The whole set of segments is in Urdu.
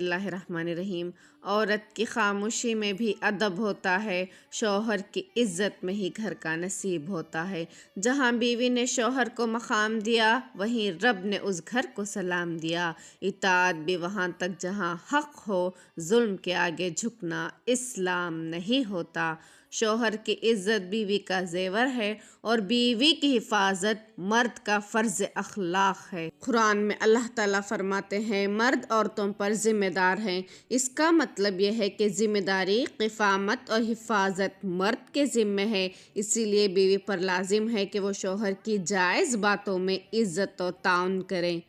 اللہ الرحمن الرحیم۔ عورت کی خاموشی میں بھی ادب ہوتا ہے، شوہر کی عزت میں ہی گھر کا نصیب ہوتا ہے۔ جہاں بیوی نے شوہر کو مقام دیا، وہیں رب نے اس گھر کو سلام دیا۔ اطاعت بھی وہاں تک جہاں حق ہو، ظلم کے آگے جھکنا اسلام نہیں ہوتا۔ شوہر کی عزت بیوی کا زیور ہے اور بیوی کی حفاظت مرد کا فرض اخلاق ہے۔ قرآن میں اللہ تعالیٰ فرماتے ہیں مرد عورتوں پر ذمہ دار ہیں۔ اس کا مطلب یہ ہے کہ ذمہ داری، قوامت اور حفاظت مرد کے ذمہ ہے۔ اسی لیے بیوی پر لازم ہے کہ وہ شوہر کی جائز باتوں میں عزت و تعاون کریں۔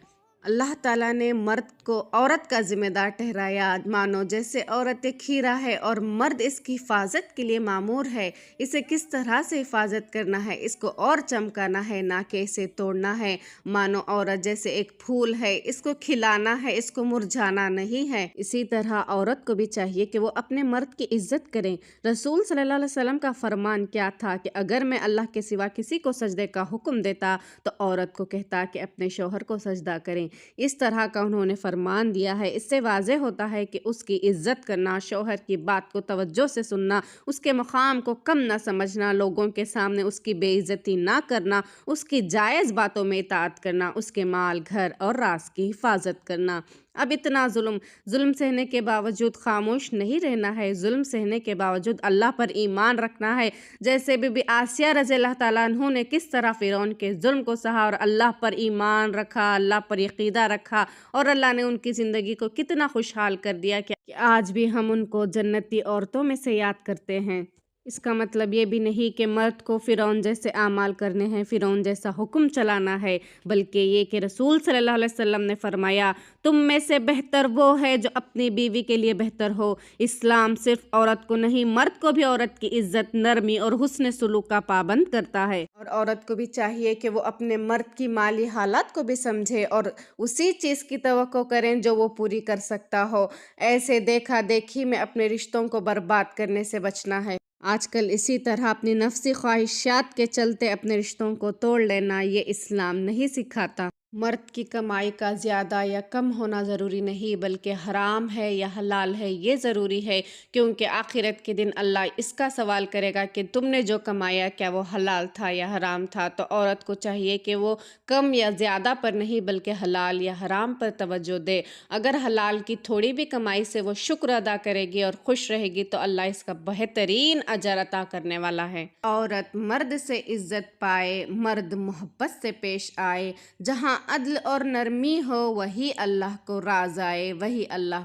اللہ تعالیٰ نے مرد کو عورت کا ذمہ دار ٹھہرایا، مانو جیسے عورت ایک ہیرا ہے اور مرد اس کی حفاظت کے لیے مامور ہے۔ اسے کس طرح سے حفاظت کرنا ہے، اس کو اور چمکانا ہے، نہ کہ اسے توڑنا ہے۔ مانو عورت جیسے ایک پھول ہے، اس کو کھلانا ہے، اس کو مرجھانا نہیں ہے۔ اسی طرح عورت کو بھی چاہیے کہ وہ اپنے مرد کی عزت کریں۔ رسول صلی اللہ علیہ وسلم کا فرمان کیا تھا کہ اگر میں اللہ کے سوا کسی کو سجدے کا حکم دیتا تو عورت کو کہتا کہ اپنے شوہر کو سجدہ کریں۔ اس طرح کا انہوں نے فرمان دیا ہے۔ اس سے واضح ہوتا ہے کہ اس کی عزت کرنا، شوہر کی بات کو توجہ سے سننا، اس کے مقام کو کم نہ سمجھنا، لوگوں کے سامنے اس کی بے عزتی نہ کرنا، اس کی جائز باتوں میں اطاعت کرنا، اس کے مال، گھر اور راز کی حفاظت کرنا۔ اب اتنا ظلم سہنے کے باوجود خاموش نہیں رہنا ہے، ظلم سہنے کے باوجود اللہ پر ایمان رکھنا ہے۔ جیسے بی بی آسیہ رضی اللہ تعالیٰ عنہ نے کس طرح فرعون کے ظلم کو سہا اور اللہ پر ایمان رکھا، اللہ پر عقیدہ رکھا، اور اللہ نے ان کی زندگی کو کتنا خوشحال کر دیا کہ آج بھی ہم ان کو جنتی عورتوں میں سے یاد کرتے ہیں۔ اس کا مطلب یہ بھی نہیں کہ مرد کو فرعون جیسے اعمال کرنے ہیں، فرعون جیسا حکم چلانا ہے، بلکہ یہ کہ رسول صلی اللہ علیہ وسلم نے فرمایا تم میں سے بہتر وہ ہے جو اپنی بیوی کے لیے بہتر ہو۔ اسلام صرف عورت کو نہیں، مرد کو بھی عورت کی عزت، نرمی اور حسن سلوک کا پابند کرتا ہے۔ اور عورت کو بھی چاہیے کہ وہ اپنے مرد کی مالی حالات کو بھی سمجھے اور اسی چیز کی توقع کریں جو وہ پوری کر سکتا ہو۔ ایسے دیکھا دیکھی میں اپنے رشتوں کو برباد کرنے سے بچنا ہے۔ آج کل اسی طرح اپنی نفسی خواہشات کے چلتے اپنے رشتوں کو توڑ لینا، یہ اسلام نہیں سکھاتا۔ مرد کی کمائی کا زیادہ یا کم ہونا ضروری نہیں، بلکہ حرام ہے یا حلال ہے یہ ضروری ہے، کیونکہ آخرت کے دن اللہ اس کا سوال کرے گا کہ تم نے جو کمایا کیا وہ حلال تھا یا حرام تھا۔ تو عورت کو چاہیے کہ وہ کم یا زیادہ پر نہیں بلکہ حلال یا حرام پر توجہ دے۔ اگر حلال کی تھوڑی بھی کمائی سے وہ شکر ادا کرے گی اور خوش رہے گی تو اللہ اس کا بہترین اجر عطا کرنے والا ہے۔ عورت مرد سے عزت پائے، مرد محبت سے پیش آئے، جہاں عدل اور نرمی ہو وہی اللہ کو راز آئے، وہی اللہ کو